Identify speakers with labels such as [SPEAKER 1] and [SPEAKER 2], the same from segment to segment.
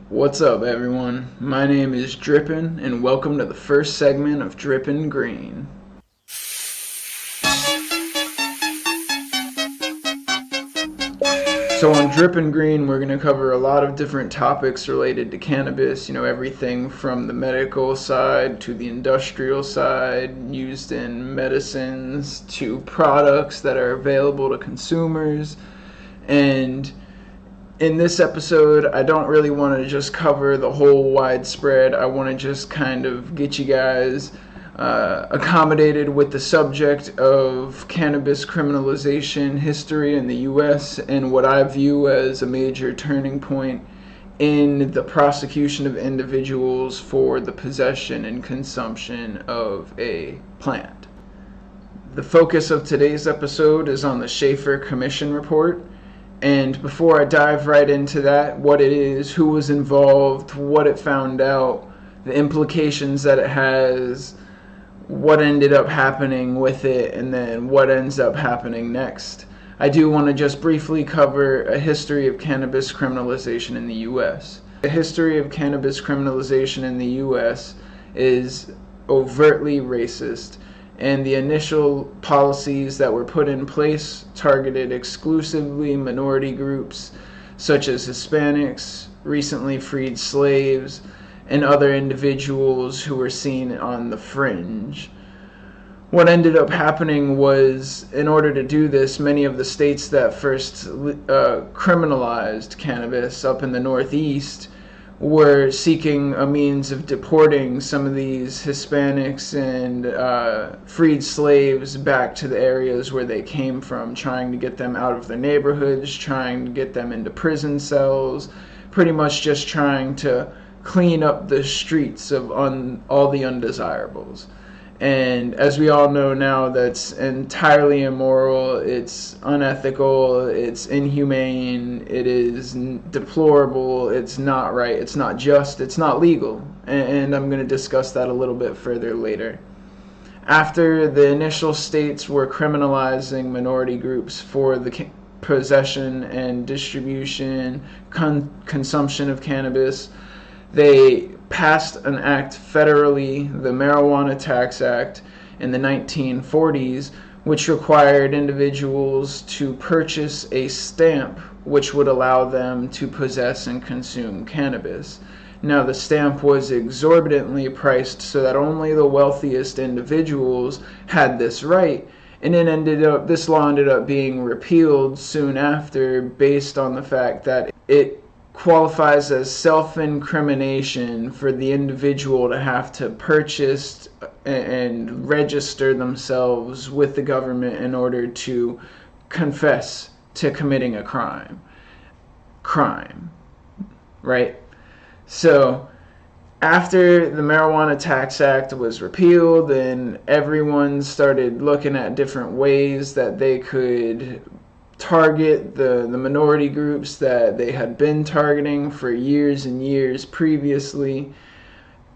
[SPEAKER 1] What's up, everyone? My name is Drippen, and welcome to the first segment of Drippen Green. So on Drippen Green, we're going to cover a lot of different topics related to cannabis, everything from the medical side to the industrial side, used in medicines, to products that are available to consumers. And in this episode, I don't really want to just cover the whole widespread. I want to just kind of get you guys accommodated with the subject of cannabis criminalization history in the U.S. and what I view as a major turning point in the prosecution of individuals for the possession and consumption of a plant. The focus of today's episode is on the Shafer Commission Report. And before I dive right into that, what it is, who was involved, what it found out, the implications that it has, what ended up happening with it, and then what ends up happening next, I do want to just briefly cover a history of cannabis criminalization in the U.S. The history of cannabis criminalization in the U.S. is overtly racist, and the initial policies that were put in place targeted exclusively minority groups such as Hispanics, recently freed slaves, and other individuals who were seen on the fringe. What ended up happening was, in order to do this, many of the states that first criminalized cannabis up in the Northeast were seeking a means of deporting some of these Hispanics and freed slaves back to the areas where they came from, trying to get them out of their neighborhoods, trying to get them into prison cells, pretty much just trying to clean up the streets of all the undesirables. And as we all know now, that's entirely immoral, it's unethical, it's inhumane, it is deplorable, it's not right, it's not just, it's not legal. And I'm going to discuss that a little bit further later. After the initial states were criminalizing minority groups for the possession and distribution, consumption of cannabis, they passed an act federally, the Marihuana Tax Act, in the 1940s, which required individuals to purchase a stamp which would allow them to possess and consume cannabis. Now, the stamp was exorbitantly priced so that only the wealthiest individuals had this right, and this law ended up being repealed soon after based on the fact that it qualifies as self-incrimination for the individual to have to purchase and register themselves with the government in order to confess to committing a crime, right? So after the Marijuana Tax Act was repealed and everyone started looking at different ways that they could target the minority groups that they had been targeting for years and years previously,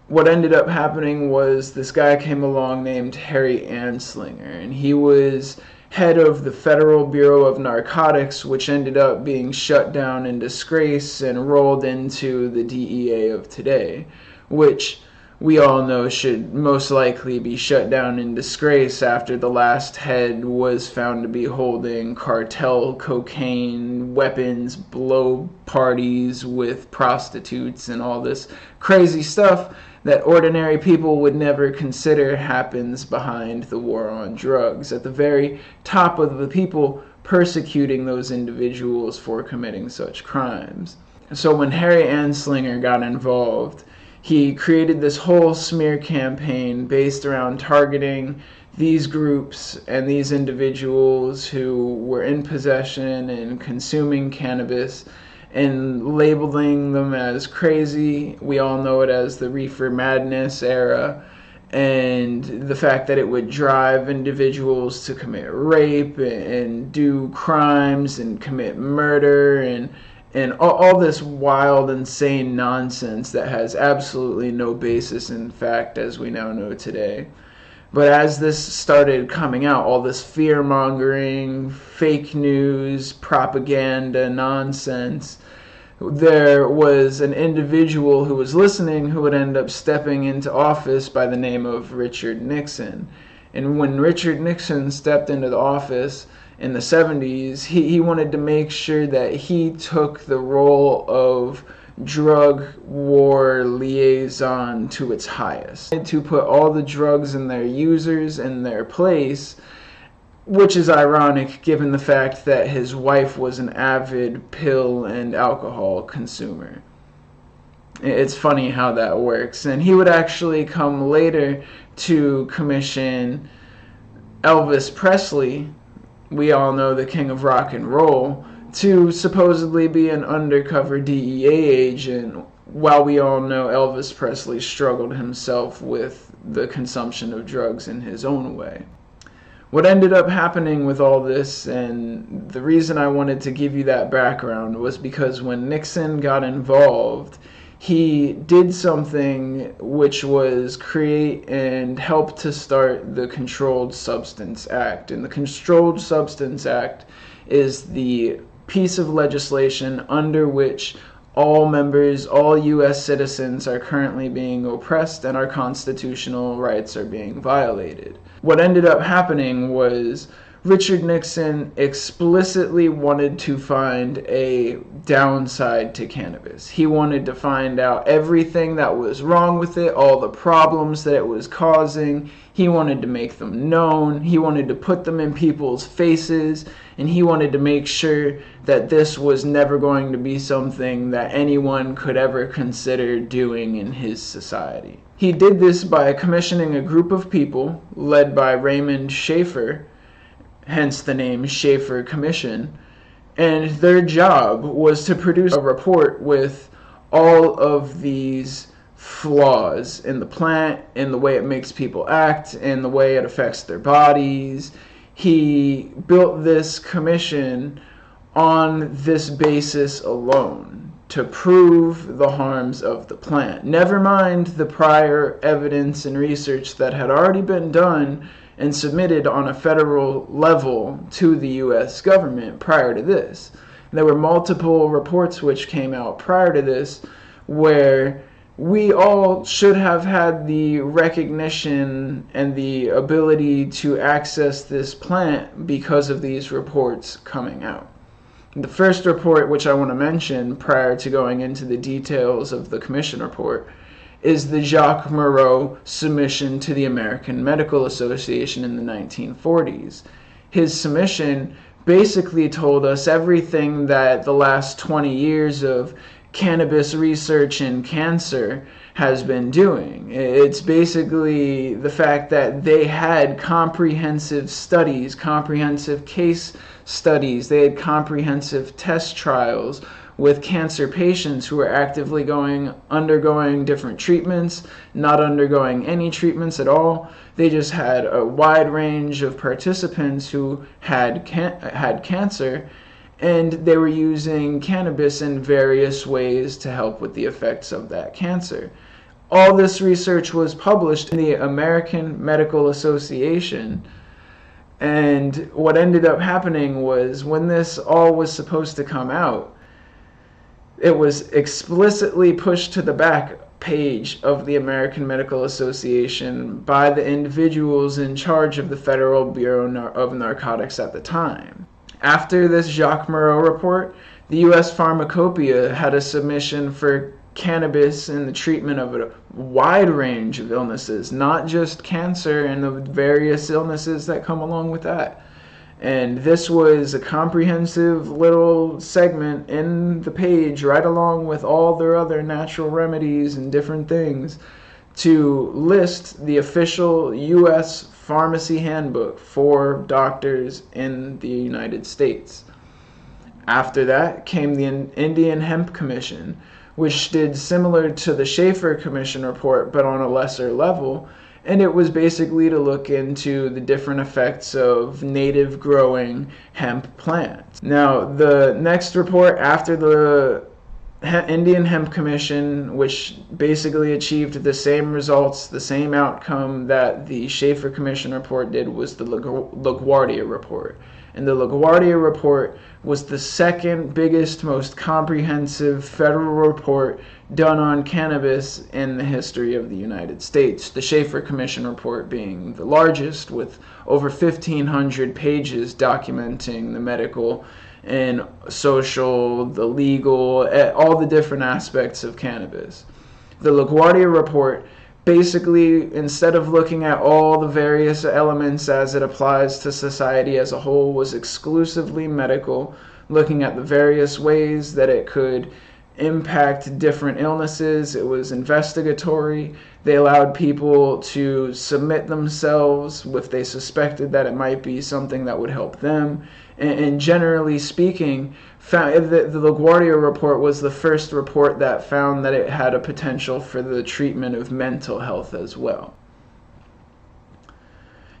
[SPEAKER 1] what ended up happening was this guy came along named Harry Anslinger, and he was head of the Federal Bureau of Narcotics, which ended up being shut down in disgrace and rolled into the DEA of today, which we all know should most likely be shut down in disgrace after the last head was found to be holding cartel cocaine, weapons, blow parties with prostitutes, and all this crazy stuff that ordinary people would never consider happens behind the war on drugs, at the very top of the people persecuting those individuals for committing such crimes. So when Harry Anslinger got involved, he created this whole smear campaign based around targeting these groups and these individuals who were in possession and consuming cannabis and labeling them as crazy. We all know it as the Reefer madness era, and the fact that it would drive individuals to commit rape and do crimes and commit murder and all this wild, insane nonsense that has absolutely no basis in fact, as we now know today. But as this started coming out, all this fear-mongering, fake news, propaganda, nonsense, there was an individual who was listening who would end up stepping into office by the name of Richard Nixon. And when Richard Nixon stepped into the office in the 70s, he wanted to make sure that he took the role of drug war liaison to its highest, to put all the drugs and their users in their place, which is ironic given the fact that his wife was an avid pill and alcohol consumer. It's funny how that works. And he would actually come later to commission Elvis Presley, we all know the king of rock and roll, to supposedly be an undercover DEA agent, while we all know Elvis Presley struggled himself with the consumption of drugs in his own way. What ended up happening with all this, and the reason I wanted to give you that background, was because when Nixon got involved, he did something which was create and help to start the Controlled Substance Act. And the Controlled Substance Act is the piece of legislation under which all members, all U.S. citizens are currently being oppressed and our constitutional rights are being violated. What ended up happening was Richard Nixon explicitly wanted to find a downside to cannabis. He wanted to find out everything that was wrong with it, all the problems that it was causing. He wanted to make them known. He wanted to put them in people's faces, and he wanted to make sure that this was never going to be something that anyone could ever consider doing in his society. He did this by commissioning a group of people led by Raymond Shafer, hence the name Shafer Commission, and their job was to produce a report with all of these flaws in the plant, in the way it makes people act, in the way it affects their bodies. He built this commission on this basis alone, to prove the harms of the plant. Never mind the prior evidence and research that had already been done and submitted on a federal level to the U.S. government prior to this. There were multiple reports which came out prior to this where we all should have had the recognition and the ability to access this plant because of these reports coming out. The first report which I want to mention prior to going into the details of the commission report is the Jacques Moreau submission to the American Medical Association in the 1940s. His submission basically told us everything that the last 20 years of cannabis research in cancer has been doing. It's basically the fact that they had comprehensive studies, comprehensive case studies, they had comprehensive test trials with cancer patients who were actively undergoing different treatments, not undergoing any treatments at all. They just had a wide range of participants who had cancer, and they were using cannabis in various ways to help with the effects of that cancer. All this research was published in the American Medical Association, and what ended up happening was when this all was supposed to come out, it was explicitly pushed to the back page of the American Medical Association by the individuals in charge of the Federal Bureau of Narcotics at the time. After this Jacques Moreau report, the U.S. Pharmacopoeia had a submission for cannabis in the treatment of a wide range of illnesses, not just cancer and the various illnesses that come along with that. And this was a comprehensive little segment in the page, right along with all their other natural remedies and different things, to list the official U.S. pharmacy handbook for doctors in the United States. After that came the Indian Hemp Commission, which did similar to the Shafer Commission Report, but on a lesser level. And it was basically to look into the different effects of native growing hemp plants. Now, the next report after the Indian Hemp Commission, which basically achieved the same results, the same outcome that the Shafer Commission Report did, was the LaGuardia Report. And the LaGuardia Report was the second biggest, most comprehensive federal report done on cannabis in the history of the United States. The Shafer Commission Report being the largest, with over 1,500 pages documenting the medical and social, the legal, all the different aspects of cannabis. The LaGuardia Report basically, instead of looking at all the various elements as it applies to society as a whole, was exclusively medical, looking at the various ways that it could impact different illnesses. It was investigatory. They allowed people to submit themselves if they suspected that it might be something that would help them. And generally speaking, the LaGuardia Report was the first report that found that it had a potential for the treatment of mental health as well.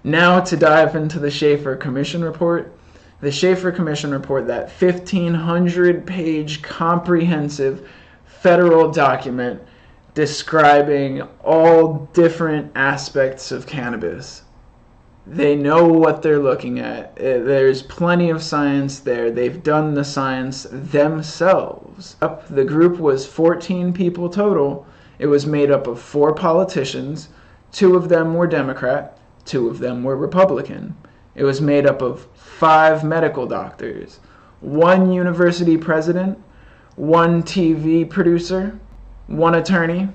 [SPEAKER 1] Now to dive into the Shafer Commission Report. The Shafer Commission Report, that 1,500-page comprehensive federal document describing all different aspects of cannabis. They know what they're looking at. There's plenty of science there. They've done the science themselves. The group was 14 people total. It was made up of 4 politicians. 2 of them were Democrat. 2 of them were Republican. It was made up of 5 medical doctors, 1 university president, 1 TV producer, 1 attorney,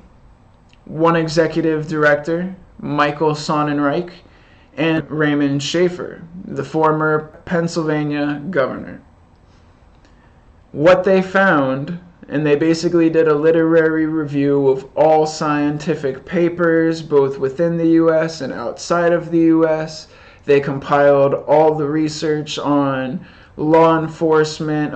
[SPEAKER 1] 1 executive director, Michael Sonnenreich, and Raymond Shafer, the former Pennsylvania governor. What they found, and they basically did a literary review of all scientific papers, both within the U.S. and outside of the U.S., they compiled all the research on law enforcement,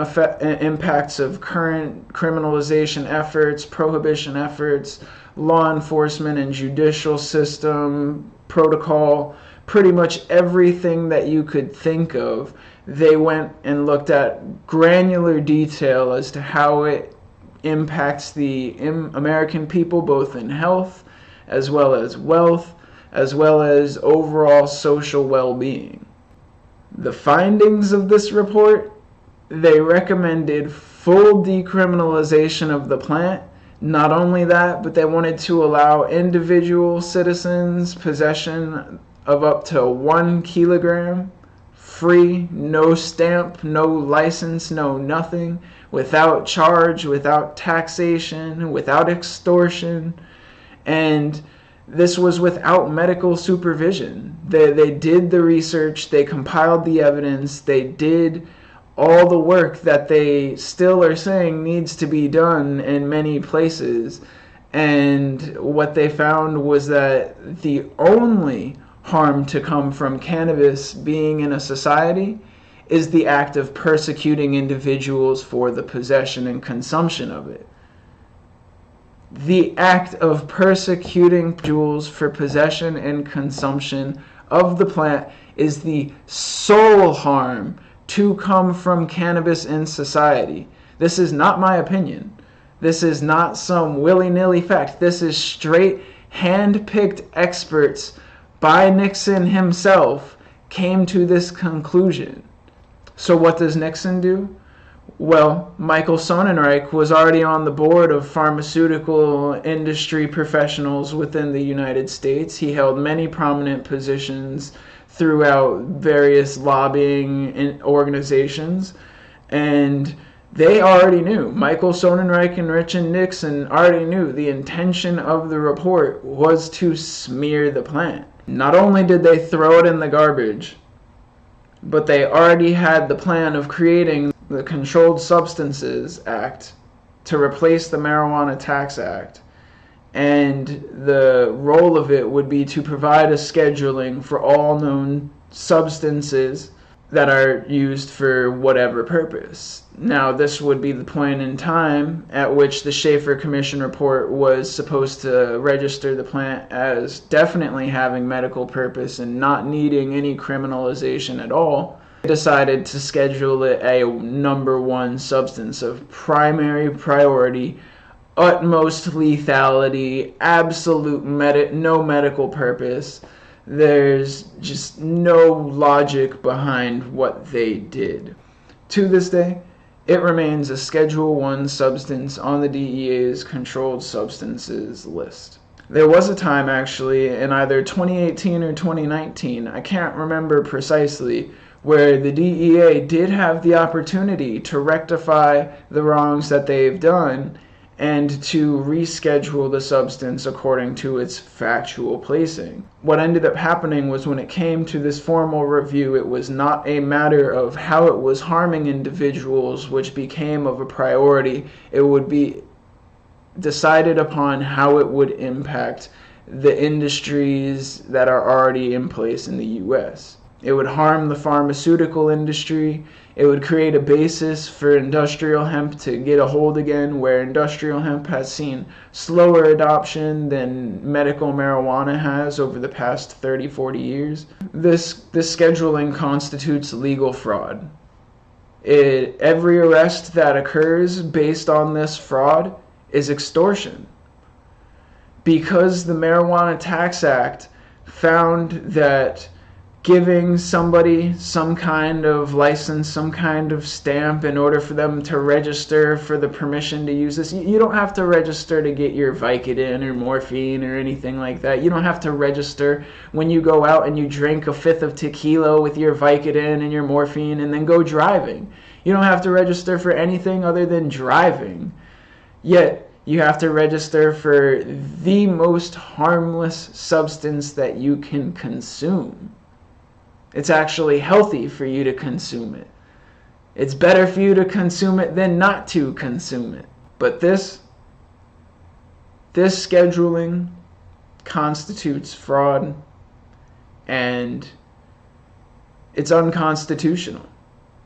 [SPEAKER 1] impacts of current criminalization efforts, prohibition efforts, law enforcement and judicial system, protocol, pretty much everything that you could think of. They went and looked at granular detail as to how it impacts the American people, both in health as well as wealth, as well as overall social well-being. The findings of this report, they recommended full decriminalization of the plant. Not only that, but they wanted to allow individual citizens possession of up to 1 kilogram, free, no stamp, no license, no nothing, without charge, without taxation, without extortion, and this was without medical supervision. They did the research, they compiled the evidence, they did all the work that they still are saying needs to be done in many places. And what they found was that the only harm to come from cannabis being in a society is the act of persecuting individuals for the possession and consumption of it. The act of persecuting individuals for possession and consumption of the plant is the sole harm to come from cannabis in society. This is not my opinion. This is not some willy-nilly fact. This is straight hand-picked experts by Nixon himself came to this conclusion. So what does Nixon do? Well, Michael Sonnenreich was already on the board of pharmaceutical industry professionals within the United States. He held many prominent positions throughout various lobbying organizations, and they already knew. Michael Sonnenreich and Richard Nixon already knew the intention of the report was to smear the plant. Not only did they throw it in the garbage, but they already had the plan of creating the Controlled Substances Act to replace the Marijuana Tax Act. And the role of it would be to provide a scheduling for all known substances that are used for whatever purpose. Now, this would be the point in time at which the Shafer Commission Report was supposed to register the plant as definitely having medical purpose and not needing any criminalization at all. They decided to schedule it a number 1 substance of primary priority, utmost lethality, absolute no medical purpose. There's just no logic behind what they did. To this day, it remains a Schedule I substance on the DEA's controlled substances list. There was a time, actually, in either 2018 or 2019, I can't remember precisely, where the DEA did have the opportunity to rectify the wrongs that they've done and to reschedule the substance according to its factual placing. What ended up happening was when it came to this formal review, it was not a matter of how it was harming individuals, which became of a priority. It would be decided upon how it would impact the industries that are already in place in the US. It would harm the pharmaceutical industry. It would create a basis for industrial hemp to get a hold again, where industrial hemp has seen slower adoption than medical marijuana has over the past 30, 40 years. This scheduling constitutes legal fraud. Every arrest that occurs based on this fraud is extortion, because the Marijuana Tax Act found that giving somebody some kind of license, some kind of stamp in order for them to register for the permission to use this. You don't have to register to get your Vicodin or morphine or anything like that. You don't have to register when you go out and you drink a fifth of tequila with your Vicodin and your morphine and then go driving. You don't have to register for anything other than driving. Yet, you have to register for the most harmless substance that you can consume. It's actually healthy for you to consume it. It's better for you to consume it than not to consume it. But this scheduling constitutes fraud, and it's unconstitutional.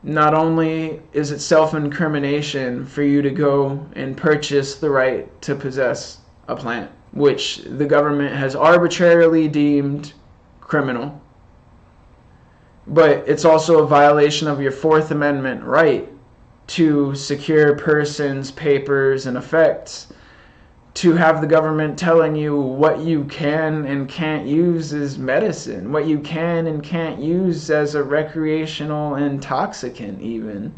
[SPEAKER 1] Not only is it self-incrimination for you to go and purchase the right to possess a plant, which the government has arbitrarily deemed criminal, but it's also a violation of your Fourth Amendment right to secure persons, papers, and effects, to have the government telling you what you can and can't use as medicine, what you can and can't use as a recreational intoxicant even.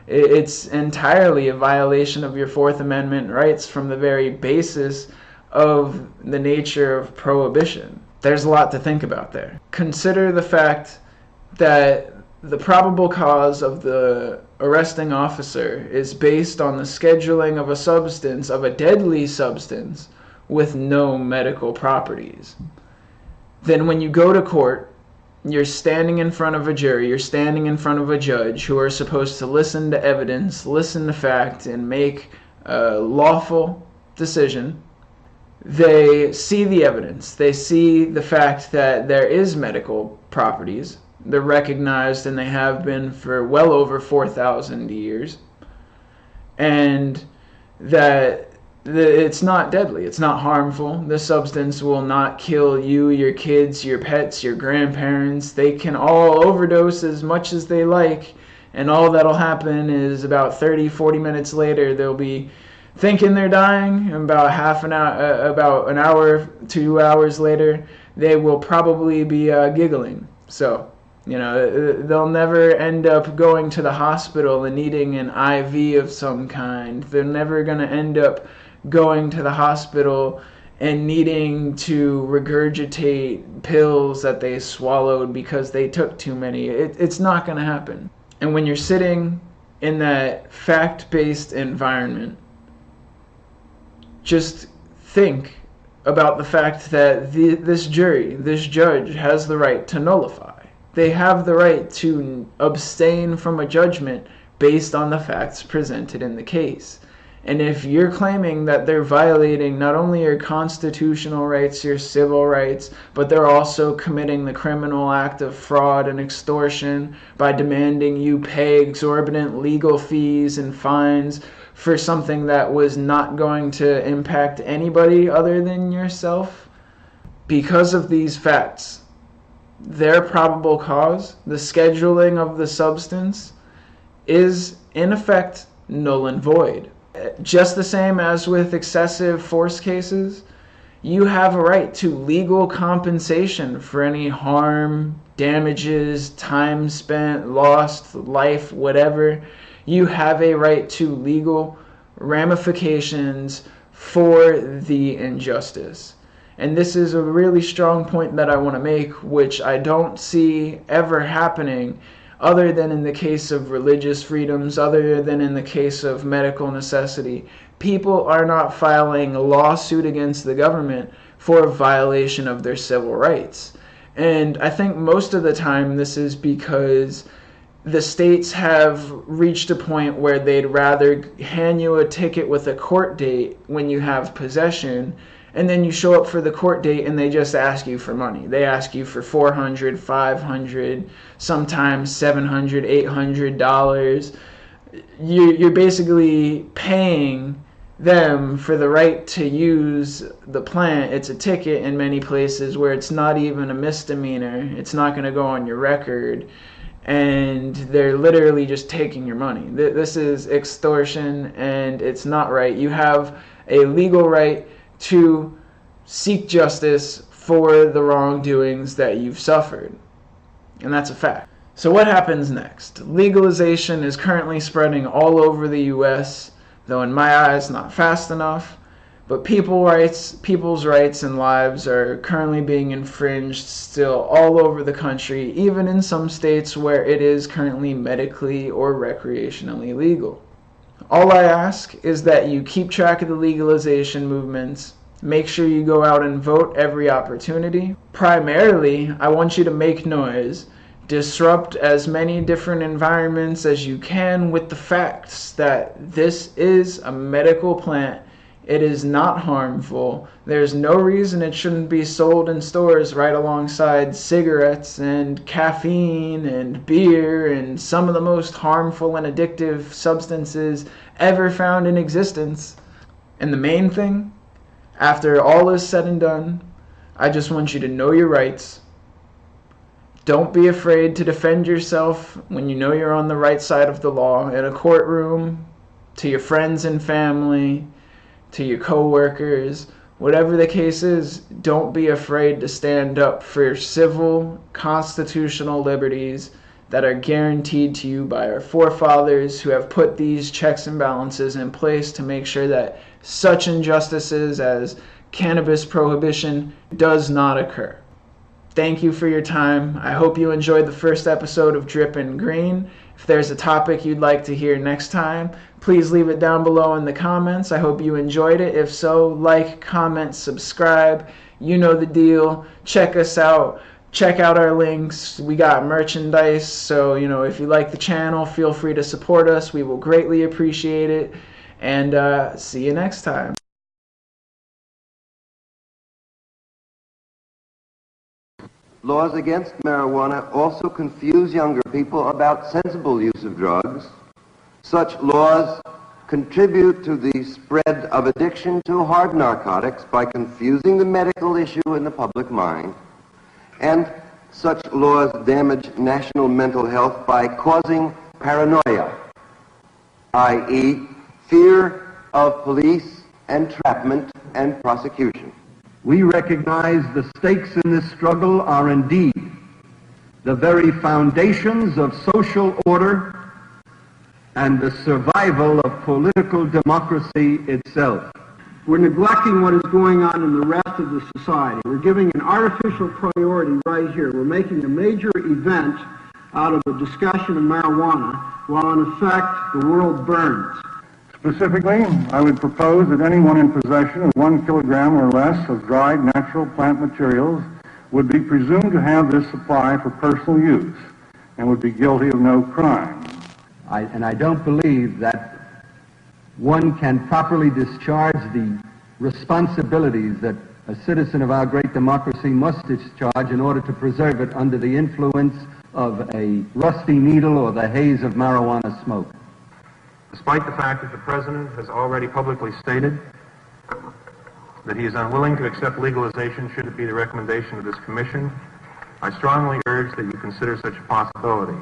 [SPEAKER 1] It's entirely a violation of your Fourth Amendment rights from the very basis of the nature of prohibition. There's a lot to think about there. Consider the fact that the probable cause of the arresting officer is based on the scheduling of a substance, of a deadly substance, with no medical properties. Then when you go to court, you're standing in front of a jury, you're standing in front of a judge who are supposed to listen to evidence, listen to fact, and make a lawful decision. They see the evidence. They see the fact that there is medical properties. They're recognized, and they have been for well over 4,000 years, and that it's not deadly, it's not harmful. This substance will not kill you, your kids, your pets, your grandparents. They can all overdose as much as they like, and all that'll happen is about 30-40 minutes later they'll be thinking they're dying, and about an hour, 2 hours later they will probably be giggling. So they'll never end up going to the hospital and needing an IV of some kind. They're never going to end up going to the hospital and needing to regurgitate pills that they swallowed because they took too many. It's not going to happen. And when you're sitting in that fact-based environment, just think about the fact that this judge has the right to nullify. They have the right to abstain from a judgment based on the facts presented in the case. And if you're claiming that they're violating not only your constitutional rights, your civil rights, but they're also committing the criminal act of fraud and extortion by demanding you pay exorbitant legal fees and fines for something that was not going to impact anybody other than yourself, because of these facts, their probable cause, the scheduling of the substance, is in effect null and void. Just the same as with excessive force cases, You have a right to legal compensation for any harm, damages, time spent, lost, life, whatever. You have a right to legal ramifications for the injustice. And this is a really strong point that I want to make, which I don't see ever happening other than in the case of religious freedoms, other than in the case of medical necessity. People are not filing a lawsuit against the government for violation of their civil rights. And I think most of the time this is because the states have reached a point where they'd rather hand you a ticket with a court date when you have possession, and then you show up for the court date and they just ask you for money. They ask you for $400, $500, sometimes $700, $800. You're basically paying them for the right to use the plant. It's a ticket in many places where it's not even a misdemeanor. It's not going to go on your record. And they're literally just taking your money. This is extortion, and it's not right. You have a legal right to seek justice for the wrongdoings that you've suffered. And that's a fact. So what happens next? Legalization is currently spreading all over the US, though in my eyes not fast enough. But people's rights and lives are currently being infringed still all over the country, even in some states where it is currently medically or recreationally legal. All I ask is that you keep track of the legalization movements. Make sure you go out and vote every opportunity. Primarily, I want you to make noise. Disrupt as many different environments as you can with the facts that this is a medical plant. It is not harmful. There's no reason it shouldn't be sold in stores right alongside cigarettes and caffeine and beer and some of the most harmful and addictive substances ever found in existence. And the main thing, after all is said and done, I just want you to know your rights. Don't be afraid to defend yourself when you know you're on the right side of the law in a courtroom, to your friends and family, to your co-workers, whatever the case is. Don't be afraid to stand up for your civil, constitutional liberties that are guaranteed to you by our forefathers who have put these checks and balances in place to make sure that such injustices as cannabis prohibition does not occur. Thank you for your time. I hope you enjoyed the first episode of Drippen Green. If there's a topic you'd like to hear next time, please leave it down below in the comments. I hope you enjoyed it. If so, like, comment, subscribe. You know the deal. Check us out. Check out our links. We got merchandise. So, if you like the channel, feel free to support us. We will greatly appreciate it. And see you next time.
[SPEAKER 2] Laws against marijuana also confuse younger people about sensible use of drugs. Such laws contribute to the spread of addiction to hard narcotics by confusing the medical issue in the public mind. And such laws damage national mental health by causing paranoia, i.e., fear of police entrapment and prosecution.
[SPEAKER 3] We recognize the stakes in this struggle are indeed the very foundations of social order and the survival of political democracy itself.
[SPEAKER 4] We're neglecting what is going on in the rest of the society. We're giving an artificial priority right here. We're making a major event out of a discussion of marijuana, while in effect the world burns.
[SPEAKER 5] Specifically, I would propose that anyone in possession of 1 kilogram or less of dried natural plant materials would be presumed to have this supply for personal use and would be guilty of no crime.
[SPEAKER 3] I don't believe that one can properly discharge the responsibilities that a citizen of our great democracy must discharge in order to preserve it under the influence of a rusty needle or the haze of marijuana smoke.
[SPEAKER 6] Despite the fact that the President has already publicly stated that he is unwilling to accept legalization should it be the recommendation of this Commission, I strongly urge that you consider such a possibility.